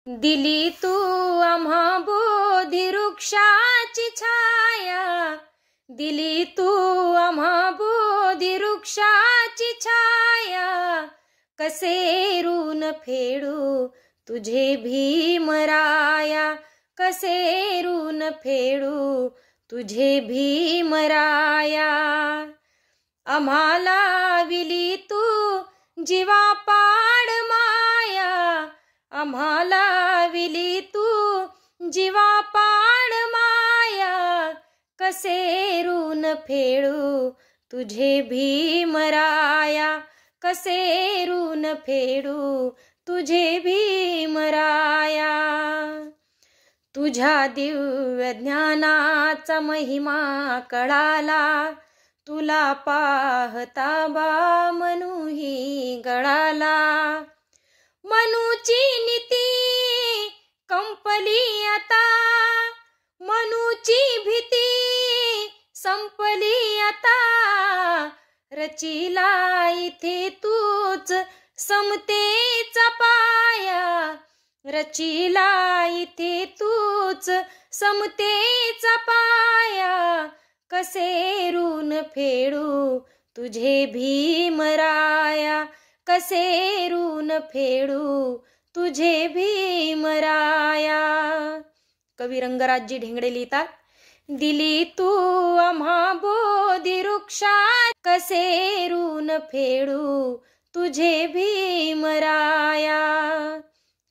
दिली तू आम्हा बोधी वृक्षाची छाया, दिली तू आम्हा बोधी वृक्षाची छाया, कसे ऋण फेडू तुझे भीमराया, कसे ऋण फेडू तुझे भीमराया। आम्हाला विली तू जीवापाड माया, आम्हाला विली तू जीवापाड माया, कसे ऋण फेडू तुझे भीमराया, कसे ऋण फेडू तुझे भीमराया। तुझ्या दिव्य ज्ञानाचा महिमा कळाला, तुला पाहता बा मनूही गळाला। मनूची नीती कंपली आता, मनूची भीती संपली आता, रचिला इथे तूच समतेचा पाया, रचिला इथे तूच समतेचा पाया, कसे ऋण फेडू तुझे भीमराया, कसे ऋण फेडू तुझे भीमराया। कवी रंगराजजी ढेंगडे लिहितात, दिली तू आम्हा बोधी वृक्षा, कसे ऋण फेडू तुझे भीमराया।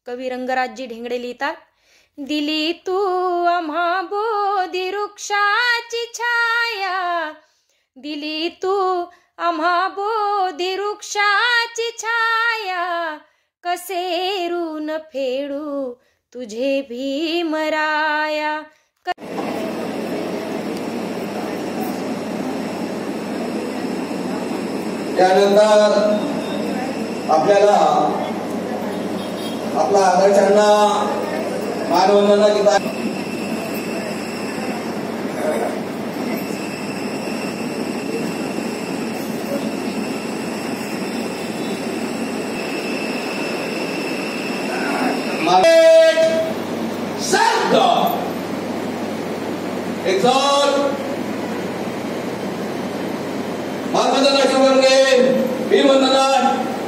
कवी रंगराजजी ढेंगडे लिहितात, दिली तू आम्हा बोधी वृक्षाची छाया, दिली तू आम्हा बोधी वृक्षाची छाया, कसे ऋण फेडू तुझे भीमराया। त्यानंतर आपल्याला आपला आदर्शांना मानवंदना देतात। मानवंदना शुभ भीमवंदना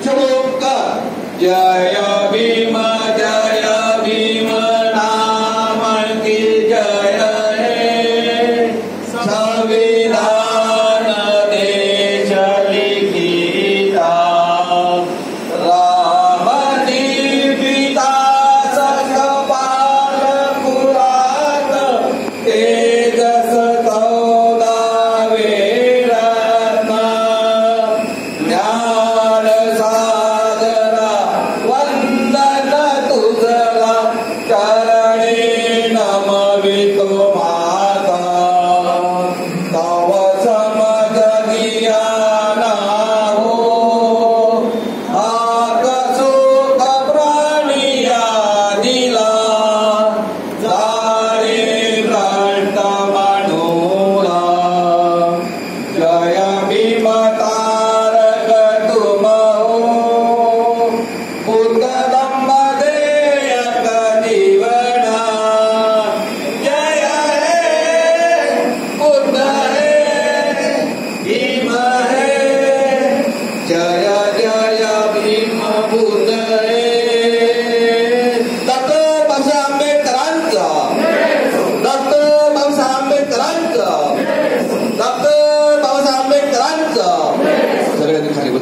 शुभ। जय भीम जय भीम नाम की जय हे, संविधान देश लिखिता, रामजी पिता सकपाल पुराण, तेजस कौलावे रत्न, ज्ञान सागरा वंदन तुझला, चरणी नमवितो माता, तव समज ज्ञाना हो, आक सुख प्राणिया दिला, जाणे भ्रष्ट मानुला। जय भीम तारक तुम हो, पुतदंब देयक जीवना, जय हे पुत हे भीम हे, जय जय भीम पुत हे। डॉक्टर बाबासाहेब आंबेडकरांचा, डॉक्टर बाबासाहेब आंबेडकरांचा, डॉक्टर बाबासाहेब आंबेडकरांचा। सगळ्यांनी खाली बस।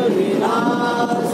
विनाश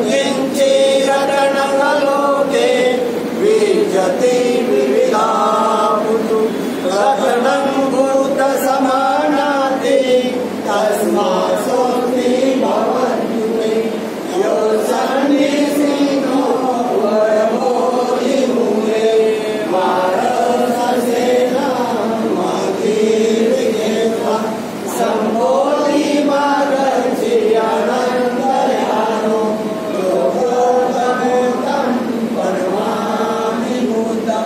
किंचे रटनलोके विजति विविधापुतु रटनं भूतसमानाति तस्मात् सोऽस्ति भवन्तु ते यो सन्निसितो वरमोहिमुरे वारससेन मतिर्विकेत्वा सम्बोधि मार्गचि अनन्तयानो योगोपभूतं परमाभिभूतं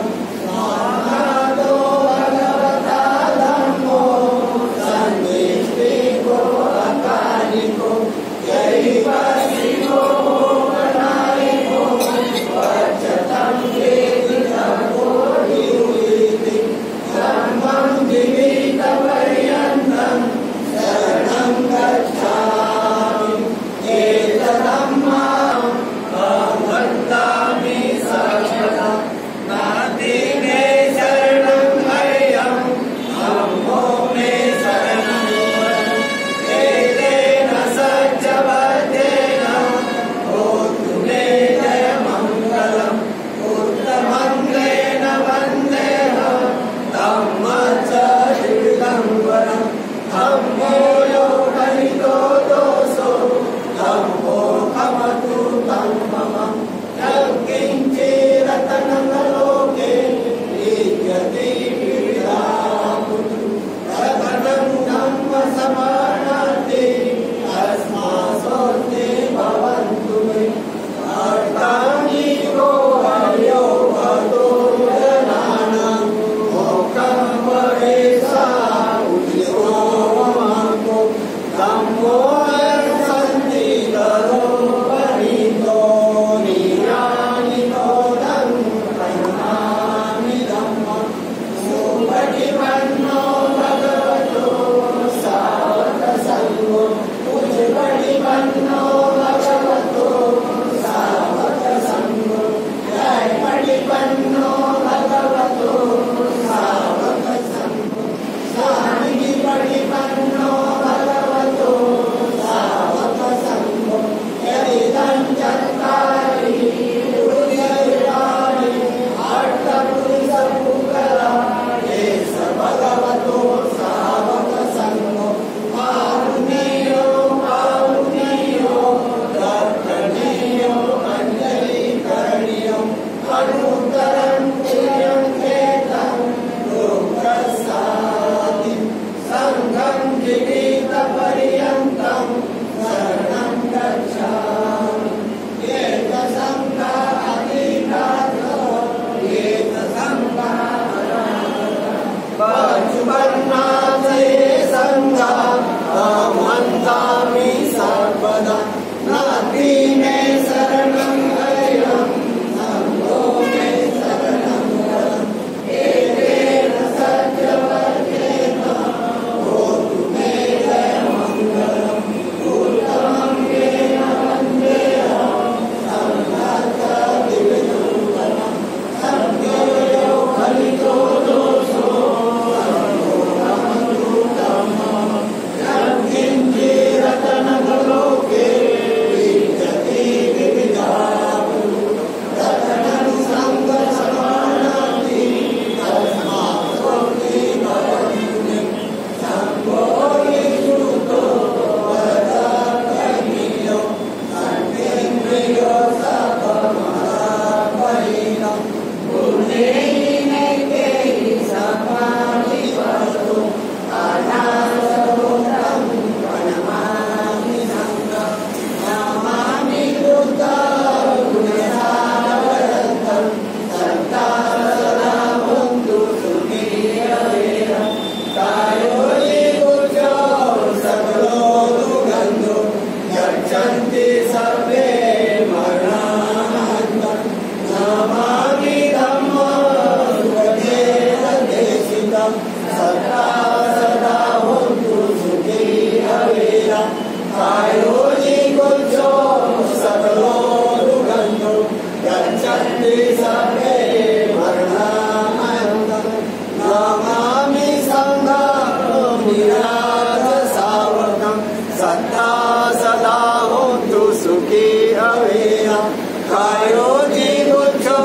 कायो जीवोच्छो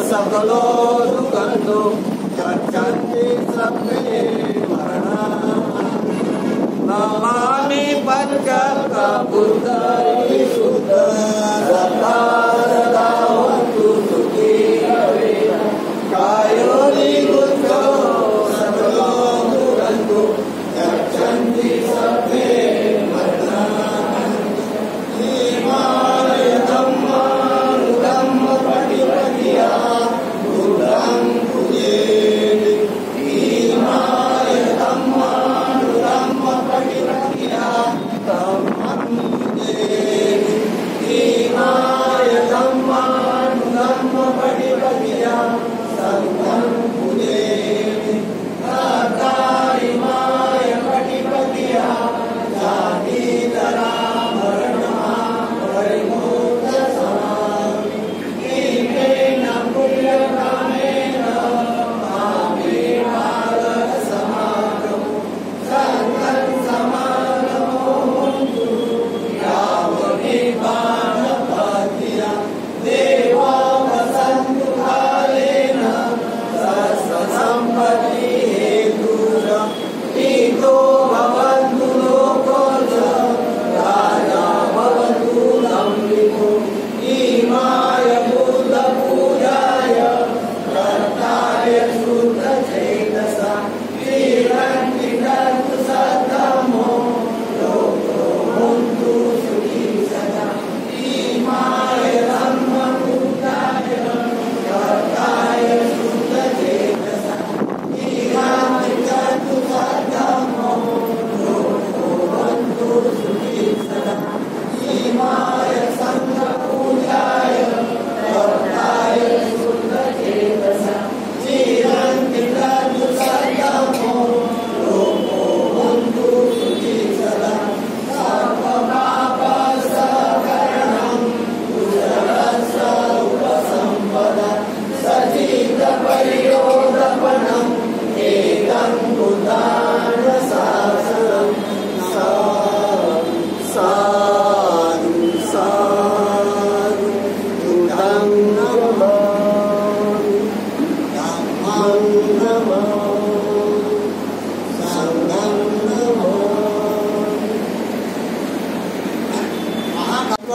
सकलो दुःखंतो गच्छन्ति सर्वे मरणात् नमामि पंचप्रभुतं शुद्ध सत्तारदावन्तु सुखी भवेत् कायो जीवोच्छो सकलो दुःखंतो गच्छन्ति सर्वे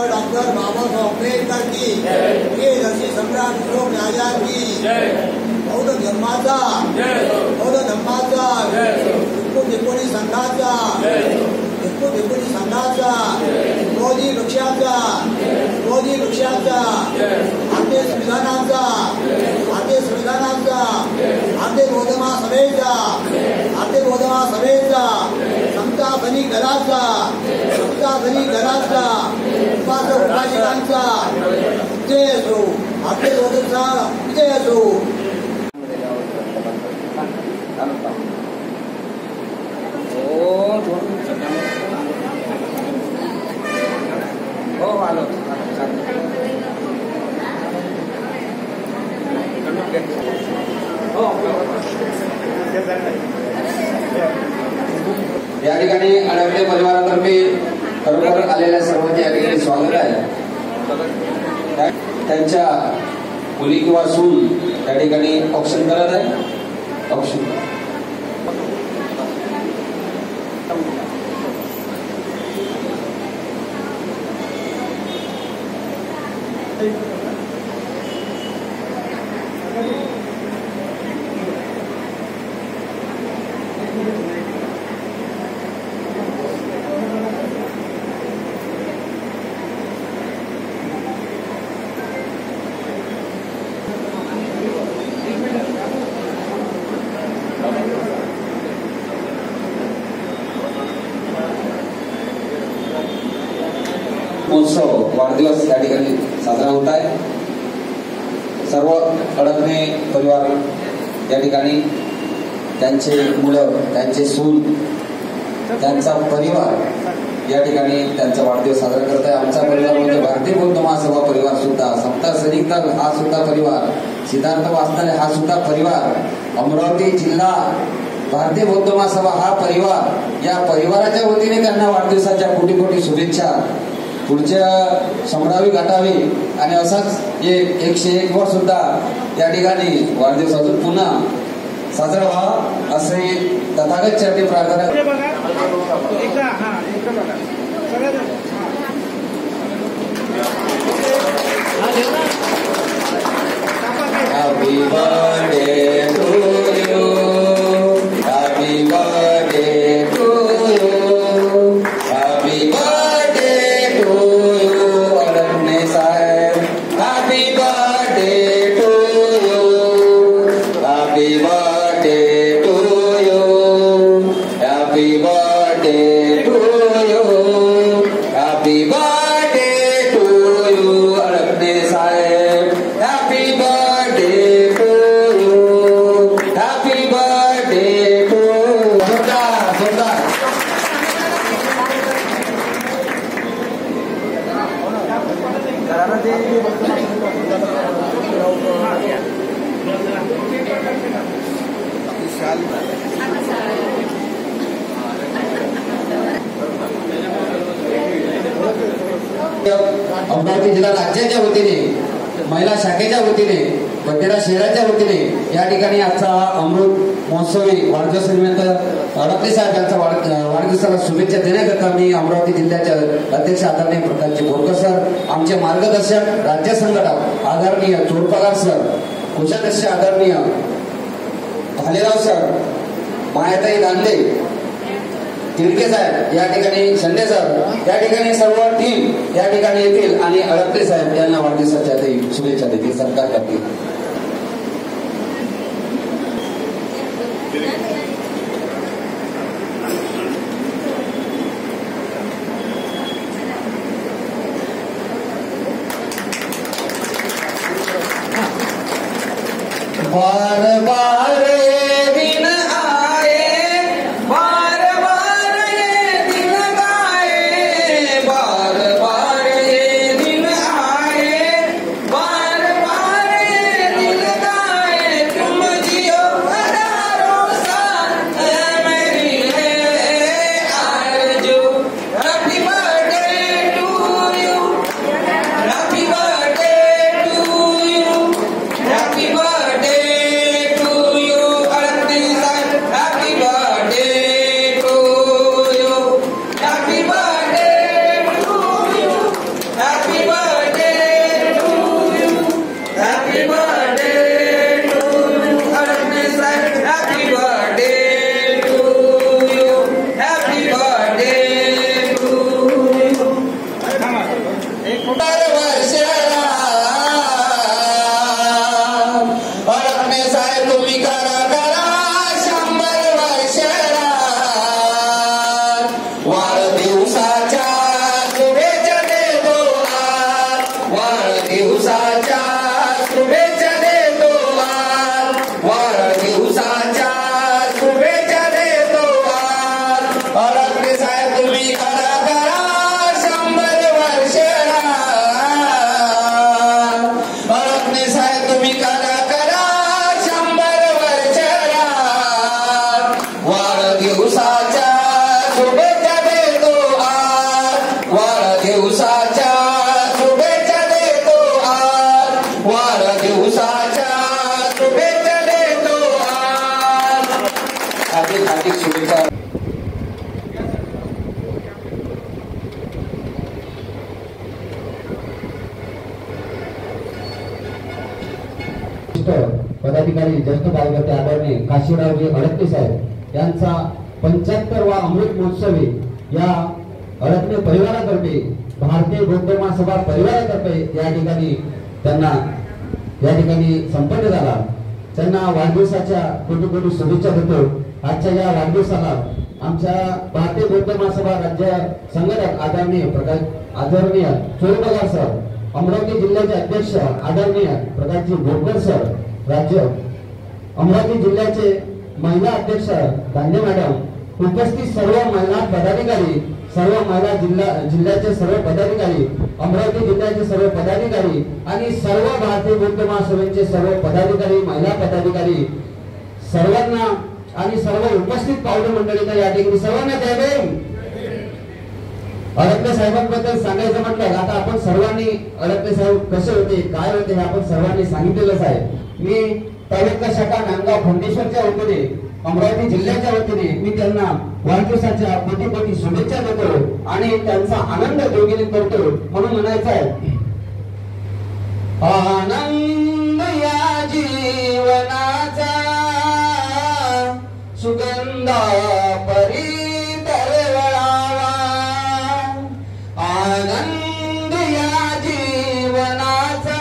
डॉक्टर बाबासाहेब आंबेडकर की वीररसी सम्राट अशोक राजा की बौद्ध धर्माचा बौद्ध धर्माचा एकोणी संघाचा मोदी वृक्षाचा भारतीय संविधानाचा भारतीय बोधमा सभेचा समता सैनिक दलाचा उपासक उपासिकांचा विजय असो भारतीय बोधचा विजय असो. या ठिकाणी अडकले परिवारातर्फे खरोखर आलेल्या सर्वांचे या ठिकाणी स्वागत आहे. त्यांच्या मुली किंवा सून त्या ठिकाणी ऑप्शन करत आहे. ऑप्शन महोत्सव वाढदिवस या ठिकाणी साजरा होत आहे. सर्व अडकणे परिवार या ठिकाणी त्यांचे मुलं, त्यांचे सून, त्यांचा परिवार या ठिकाणी त्यांचा वाढदिवस साजरा करत आहे. आमचा परिवार म्हणजे भारतीय बौद्ध महासभा परिवार सुद्धा, समता सैनिक दल हा सुद्धा परिवार, सिद्धार्थ वाचनालय हा सुद्धा परिवार, अमरावती जिल्हा भारतीय बौद्ध महासभा हा परिवार, या परिवाराच्या वतीने त्यांना वाढदिवसाच्या कोटी कोटी शुभेच्छा. पुढच्या 100वी गाठावी आणि असाच 101 वर्ष सुद्धा या ठिकाणी वाढदिवस अजून पुन्हा साजरा व्हावा असे तथागत चरणी प्रार्थना. Happy birthday to you. Happy birthday to you. Happy birthday to you. Alanne sahib. Happy birthday to you. Happy birthday to you. Happy birthday to you. Happy birthday to you. Alanne sahib. Happy birthday to you. Happy birthday to you. जोरदार. अमरावती जिल्हा राज्याच्या वतीने महिला शाखेच्या वतीने बंदेरा शहराच्या वतीने या ठिकाणी आजचा अमृत महोत्सवी वाढदिवस निमित्त अडकले साहेब यांचा वाढदिवसाला शुभेच्छा देण्याकरता मी अमरावती जिल्ह्याच्या अध्यक्ष आदरणीय प्रकाशजी बोरकर सर, आमचे मार्गदर्शक राज्य संघटक आदरणीय चोरपगार सर, कोषाध्यक्ष आदरणीय भालेराव सर, मायाताई दांडे, तिडके साहेब या ठिकाणी, शिंदे सर या ठिकाणी सर्व टीम या ठिकाणी येतील आणि अडकले साहेब यांना वाढदिवसाच्या शुभेच्छा देतील, सत्कार करतील. बार बार दिन आए, बार बार ये दिन गाए, बार बार ये दिन आए, बार बार ये दिन गाए, तुम जियो हजारों साल मेरी है आरज़ू. Happy birthday to you, happy birthday to you, happy birthday to you, Alanne sahib. Happy birthday to you, happy birthday to you, happy birthday to you, happy birthday to you, Alanne sahib. Happy birthday to you, happy birthday to you. अडकले साहेब तुम्ही करा करा 100 वर्षाला, वाढदिवसाच्या शुभेच्छा देतो आज, वाढदिवसाच्या शुभेच्छा देतो आज, वाढदिवसाच्या शुभेच्छा देतो आज. अडकले साहेब तुम्ही करा करा 100 वर्षाला, अडकले साहेब तुम्ही करा करा 100 वर्षाला, वाढदिवसाच्या शुभेच्छा देतो आज, वाढदिवसाच्या शुभेच्छा देतो आज, वाढदिवसाच्या शुभेच्छा देतो आज. हार्दिक हार्दिक शुभेच्छा. पदाधिकारी ज्येष्ठ कार्यकर्ते आदरणीय काशीरावजी अडकले साहेब यांचा 75वा अमृत महोत्सवी या अडकले परिवारातर्फे, भारतीय बौद्ध महासभा परिवारातर्फे या ठिकाणी संपन्न झाला. त्यांना वाढदिवसाच्या कोटी शुभेच्छा देतो. आजच्या या वाढदिवसाला आमच्या भारतीय बौद्ध महासभा राज्य संघटक आदरणीय चोरपगार सर, अमरावती जिल्ह्याचे अध्यक्ष आदरणीय प्रकाशजी बोरकर सर, राज्य अमरावती जिल्ह्याचे महिला अध्यक्ष दांडे मॅडम, उपस्थित सर्व महिला पदाधिकारी, सर्व महिला जिल्ह्याचे सर्व पदाधिकारी, अमरावती जिल्ह्याचे सर्व पदाधिकारी आणि सर्व भारतीय बौद्ध महासभेचे सर्व पदाधिकारी, महिला पदाधिकारी सर्वांना आणि सर्व उपस्थित पाहुणे मंडळींना या ठिकाणी सर्वांना जय भीम. अडकले साहेबांबद्दल सांगायचं म्हटलं आता आपण सर्वांनी अडकले साहेब कसे होते काय होते हे आपण सर्वांनी सांगितलेलंच आहे. मी तालुका शाखा नांदगाव खंडेश्वरच्या वतीने अमरावती जिल्ह्याच्या वतीने मी त्यांना वाढदिवसाच्या कोटी कोटी शुभेच्छा देतो आणि त्यांचा आनंद द्विगुणित करतो म्हणून म्हणायचं आहे आनंद या जीवनाचा सुगंधा परी दरवळावा. आनंद या जीवनाचा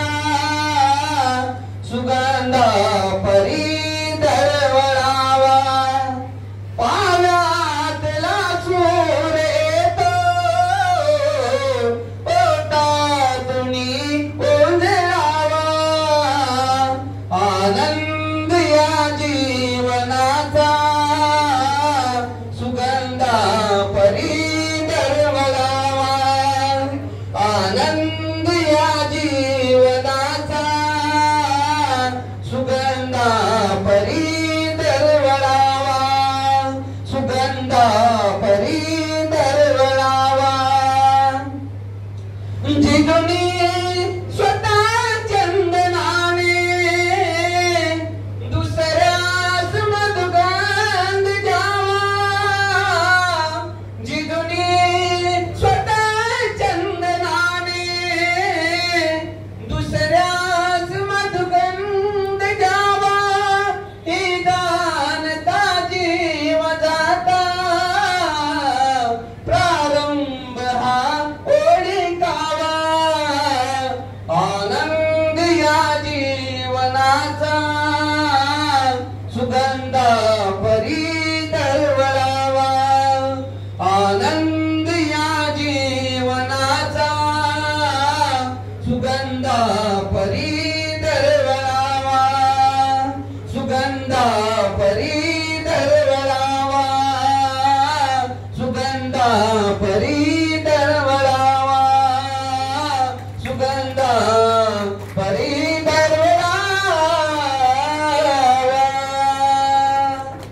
सुगंधा परी दरवळावा. पाव्यातला सूर येतो पोटातुनी ओंजळावा. आनंद या जीवनाचा सुगंधा परी दरवळावा. आनंद या जीवनाचा सुगंधा परी दरवळावा. सुगंधा परी दरवळावा. जिगणी स्वतः चंदनाने दुसऱ्यास मधुगंध द्यावा. जिगणी स्वतः चंदनाने दुसऱ्यास मधुगंध द्यावा. ही गानता जीव जाता प्रारंभ हा ओळखावा. आनंद या जीवनाचा सुगंधा परी दरवळावा. आनंद या जीवनाचा सुगंधा परी दरवळावा. सुगंधा परी दरवळावा. सुगंधा परी दरवळावा. सुगंधा परी दरवळावा.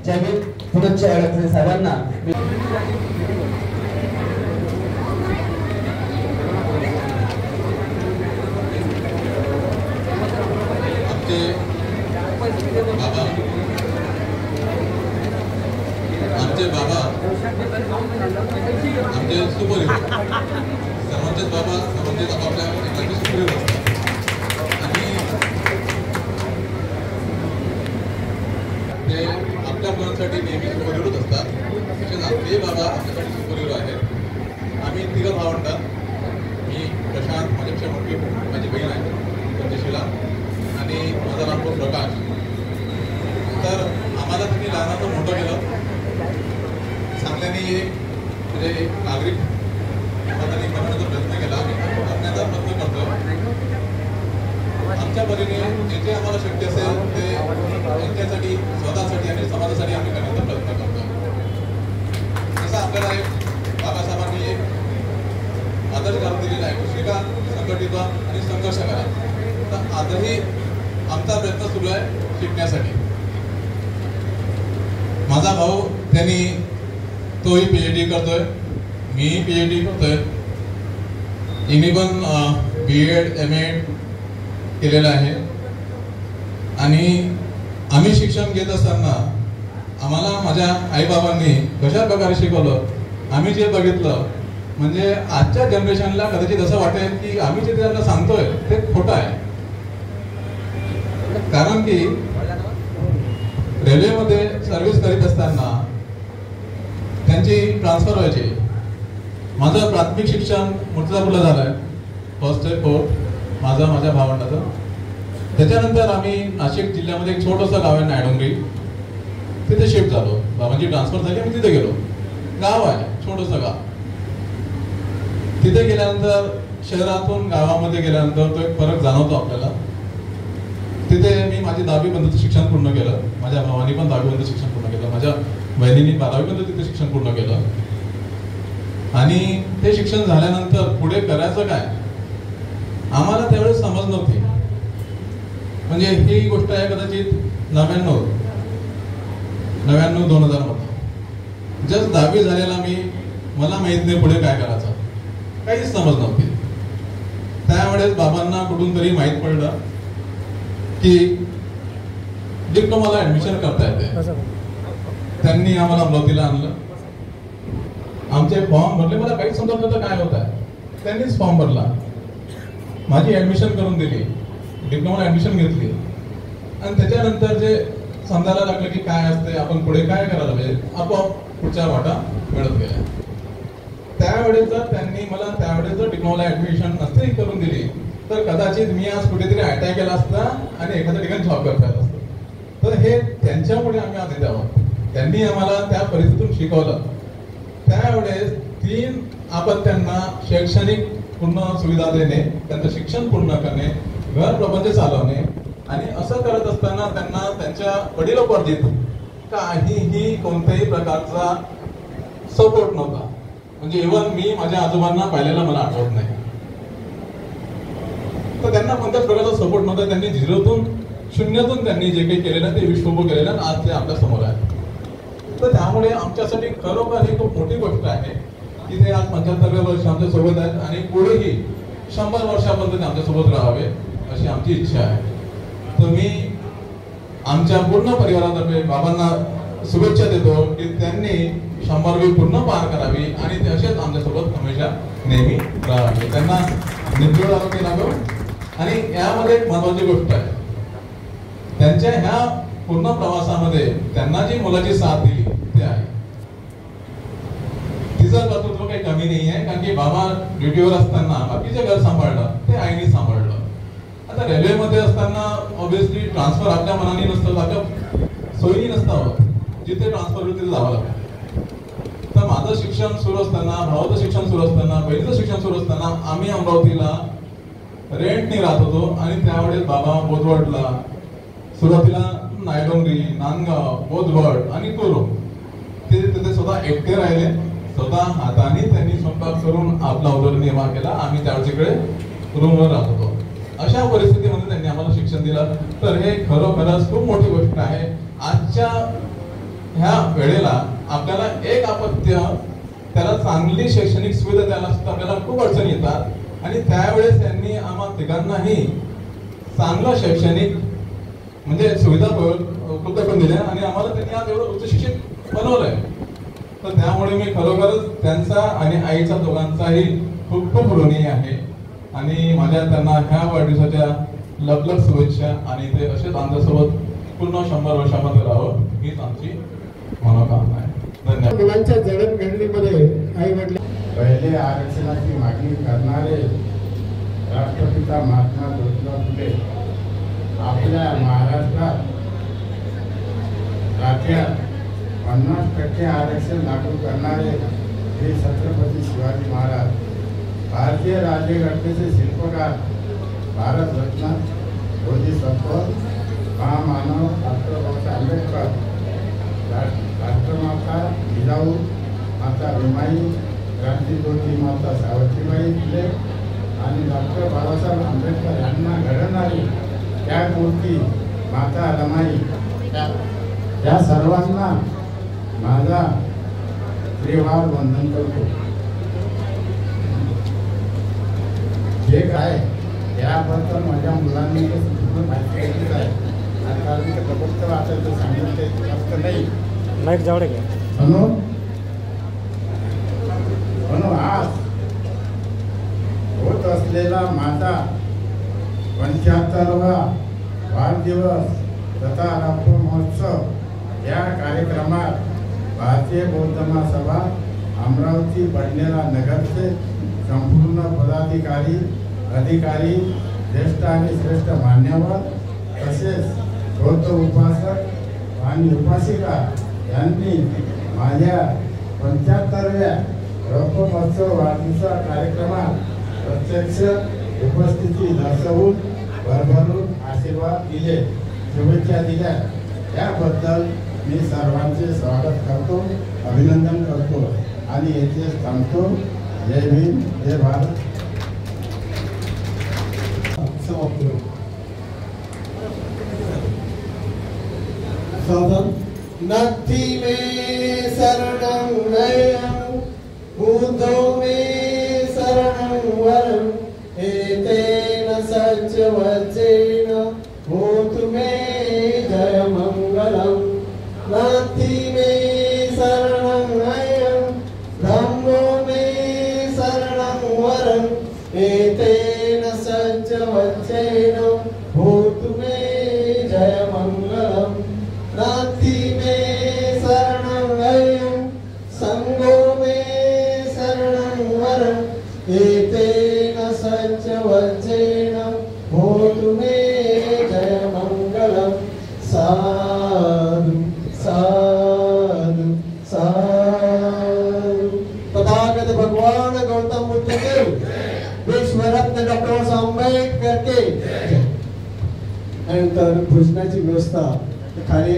जय भीम. पुढच्या अडकले साहेबांना आमचे बाबा आमचे सुपर हिरो सर्वांचेच बाबा सर्वांचेच आपापल्या एकाचे सुपर हिरो असतात आणि ते आपल्या मुलांसाठी नेहमी सुपर हिरोच असतात. तसेच आपले बाबा आपल्यासाठी सुपर हिरो आहेत. आम्ही तिघं भावंडात मी प्रशांत माझ्यापेक्षा मोठी माझी बहीण आहे पंचशीला आणि माझा नाव प्रकाश. तर आम्हाला त्यांनी लहानाचं मोठं केलं चांगल्याने म्हणजे नागरिक त्यांनी बनवण्याचा प्रयत्न केला. करण्याचा प्रयत्न करतो. आमच्या परीने जे जे आम्हाला शक्य असेल ते त्यांच्यासाठी स्वतःसाठी आणि समाजासाठी आम्ही करण्याचा प्रयत्न करतो. जसं आपल्याला एक बाबासाहेबांनी एक आदर्श घालून दिलेला आहे शिका संघटित व्हा आणि संघर्ष करा. तर आजही आमचा प्रयत्न सुरू आहे शिकण्यासाठी. माझा भाऊ त्यांनी तोही PhD करतोय. मी PhD करतोय. मी पण B.Ed M.Ed केलेलं आहे. आणि आम्ही शिक्षण घेत असताना आम्हाला माझ्या आईबाबांनी कशा प्रकारे शिकवलं आम्ही जे बघितलं म्हणजे आजच्या जनरेशनला कदाचित असं वाटेल की आम्ही जे त्यांना सांगतोय ते खोटं आहे. कारण की रेल्वेमध्ये सर्व्हिस करीत असताना त्यांची ट्रान्सफर व्हायची. माझं प्राथमिक शिक्षण मुर्तिजापूरला झालंय फर्स्ट ते फोर्थ माझ्या भावंडाचं. त्याच्यानंतर आम्ही नाशिक जिल्ह्यामध्ये एक छोटंसं गाव आहे नायडोंगरी तिथे शिफ्ट झालो. बाबांची ट्रान्सफर झाली आम्ही तिथे गेलो. गाव आहे छोटंसं गाव. तिथे गेल्यानंतर शहरातून गावामध्ये गेल्यानंतर तो एक फरक जाणवतो आपल्याला. तिथे मी माझी 10वी पर्यंतचं शिक्षण पूर्ण केलं. माझ्या भावानी पण 10वी पर्यंत शिक्षण पूर्ण केलं. माझ्या बहिणीने 12वी पर्यंत तिथे शिक्षण पूर्ण केलं. आणि ते शिक्षण झाल्यानंतर पुढे करायचं काय आम्हाला त्यावेळेस समज नव्हती. म्हणजे ही गोष्ट आहे कदाचित 99-2000 मध्ये जस्ट 10वी झालेला मला माहित नाही पुढे काय करायचं. काहीच समज नव्हती. त्यावेळेस बाबांना कुठून तरी माहीत पडलं की डिप्लोमाला ऍडमिशन करता येते. त्यांनी आम्हाला अमरावतीला आणलं. आमचे फॉर्म भरले. मला काहीच समजत नव्हतं काय होत आहे. त्यांनीच फॉर्म भरला, माझी ऍडमिशन करून दिली, डिप्लोमाला ऍडमिशन घेतली. आणि त्याच्यानंतर जे समजायला लागलं की काय असते, आपण पुढे काय करायला पाहिजे, आपोआप पुढच्या वाटा मिळत गेल्या. त्यावेळेस जर त्यांनी मला त्यावेळेस जर डिप्लोमाला ऍडमिशन नसते करून दिली तर कदाचित मी आज कुठेतरी आयटीआय केला असता आणि एखाद्या ठिकाणी जॉब करता येत असतो. तर हे त्यांच्यामुळे आम्ही आज इथे आहोत. त्यांनी आम्हाला त्या परिस्थितीतून शिकवलं. त्यावेळेस 3 आपत्त्यांना शैक्षणिक पूर्ण सुविधा देणे, त्यांचं शिक्षण पूर्ण करणे, घर प्रपंच चालवणे आणि असं करत असताना त्यांना त्यांच्या वडिलोपार्जित काहीही कोणत्याही प्रकारचा सपोर्ट नव्हता. म्हणजे इव्हन मी माझ्या आजोबांना पाहिलेला मला आठवत नाही. तर त्यांना कोणत्याच प्रकारचा सपोर्ट नव्हता. त्यांनी झिरोतून शून्यातून त्यांनी जे काही केलेलं ते विश्व उभं केलेलं आज ते आपल्या समोर आहे. तर त्यामुळे आमच्यासाठी खरोखर ही खूप मोठी गोष्ट आहे की ते आज 75 वर्ष आमच्या सोबत आहेत आणि पुढेही 100 वर्षापर्यंत आमच्या सोबत राहावे अशी आमची इच्छा आहे. तर मी आमच्या पूर्ण परिवारातर्फे बाबांना शुभेच्छा देतो की त्यांनी 100वी पूर्ण पार करावी आणि ते असेच आमच्यासोबत हमेशा नेहमी राहावे. त्यांना निरोगी आरोग्य लाभो. आणि यामध्ये एक महत्वाची गोष्ट आहे, त्यांच्या ह्या पूर्ण प्रवासामध्ये त्यांना जी मुलाची साथ दिली ते आहे. तिचं कर्तृत्व काही कमी नाही आहे, कारण की बाबा ड्युटीवर असताना बाकीचे घर सांभाळलं ते आईने सांभाळलं. आता रेल्वेमध्ये असताना ऑब्विसली ट्रान्सफर आपल्या मनाने नसतं, आपल्या सोयी नसतं. जिथे ट्रान्सफर होईल तिथे जावं लागतं. तर माझं शिक्षण सुरू असताना, भावाचं शिक्षण सुरू असताना, बहिणीचं शिक्षण सुरू असताना आम्ही अमरावतीला रेंटने राहत होतो. आणि त्यावेळेस बाबा बोदवडला, सुरुवातीला नायडोंगरी, नांदगाव, बोदवड आणि कुरू ते तिथे स्वतः एकटे राहिले. स्वतः हाताने त्यांनी स्वयंपाक करून आपला उदरनिर्वाह केला. आम्ही त्यावेळेकडे रूमवर राहत होतो. अशा परिस्थितीमध्ये त्यांनी आम्हाला शिक्षण दिलं. तर हे खरोखरच खूप मोठी गोष्ट आहे. आजच्या ह्या वेळेला आपल्याला एक अपत्य, त्याला चांगली शैक्षणिक सुविधा द्यायला सुद्धा आपल्याला खूप अडचणी येतात. आणि त्यावेळेस त्यांनी आम्हा तिघांनाही चांगलं शैक्षणिक म्हणजे सुविधा उपलब्ध करून दिल्या आणि आम्हाला त्यांनी आज एवढं उच्च शिक्षित बनवलंय. तर त्यामुळे मी खरोखरच त्यांचा आणि आईचा दोघांचाही खूप खूप ऋणी आहे. आणि माझ्या त्यांना ह्या वाढदिवसाच्या लखलख शुभेच्छा. आणि ते असेच आमच्यासोबत पूर्ण 100 वर्षामध्ये राहावं हीच आमची मनोकामना आहे. धन्यवाद. मुलांच्या जडणघडणीमध्ये आई वडील पहिले आरक्षणाची मागणी करणारे राष्ट्रपिता महात्मा ज्योतिबा फुले आपल्या महाराष्ट्रात राज्यात 50% आरक्षण लागू करणारे श्री छत्रपती शिवाजी महाराज, भारतीय राज्यघटनेचे शिल्पकार, भारतरत्न, बोधिसत्व, महामानव डॉक्टर बाबासाहेब आंबेडकर, राष्ट्रमाता जिजाऊ माता भीमाई, क्रांतिज्योती माता सावित्रीबाई फुले आणि डॉक्टर बाबासाहेब आंबेडकर यांना घडवणारी त्यागमूर्ती माता रमाई, त्या सर्वांना माझा श्रीवार वंदन करतो. जे काय याबद्दल माझ्या मुलांनी माहिती घेतली आहे. आता मी प्रभुत्व वाचायचं सांगितलं जास्त नाही म्हणून आज होत असलेला माझा 75वा वाढदिवस तथा राष्ट्र महोत्सव या कार्यक्रमात भारतीय बौद्ध महासभा अमरावती बडनेरा नगरचे संपूर्ण पदाधिकारी, अधिकारी, ज्येष्ठ आणि श्रेष्ठ मान्यवर तसेच बौद्ध उपासक आणि उपासिका यांनी माझ्या 75व्या रौप्य महोत्सव वाढदिवसा कार्यक्रमात प्रत्यक्ष उपस्थिती दर्शवून भरभरून आशीर्वाद दिले, शुभेच्छा दिल्या. याबद्दल मी सर्वांचे स्वागत करतो, अभिनंदन करतो आणि येथे थांबतो. जय भीम, जय भारत. नथी में शरणं नयं, बुद्धो में शरणं वज्रेण होतु मे जय मंगलम। नास्ति मे शरणं अयं धम्मो मे शरणं वरम् एतेन सज्ज वज्रेण होतु मे जय मंगलम। नास्ति मे शरणं अयं संगो मे शरणं वरम् एतेन सज्ज वज्रेण होतु मे जय मंगलम। साधु साधु साधु। तथागत भगवान गौतम बुद्ध के विश्व रत्न डॉक्टर आंबेडकर के नंतर भोजनाची व्यवस्था खाली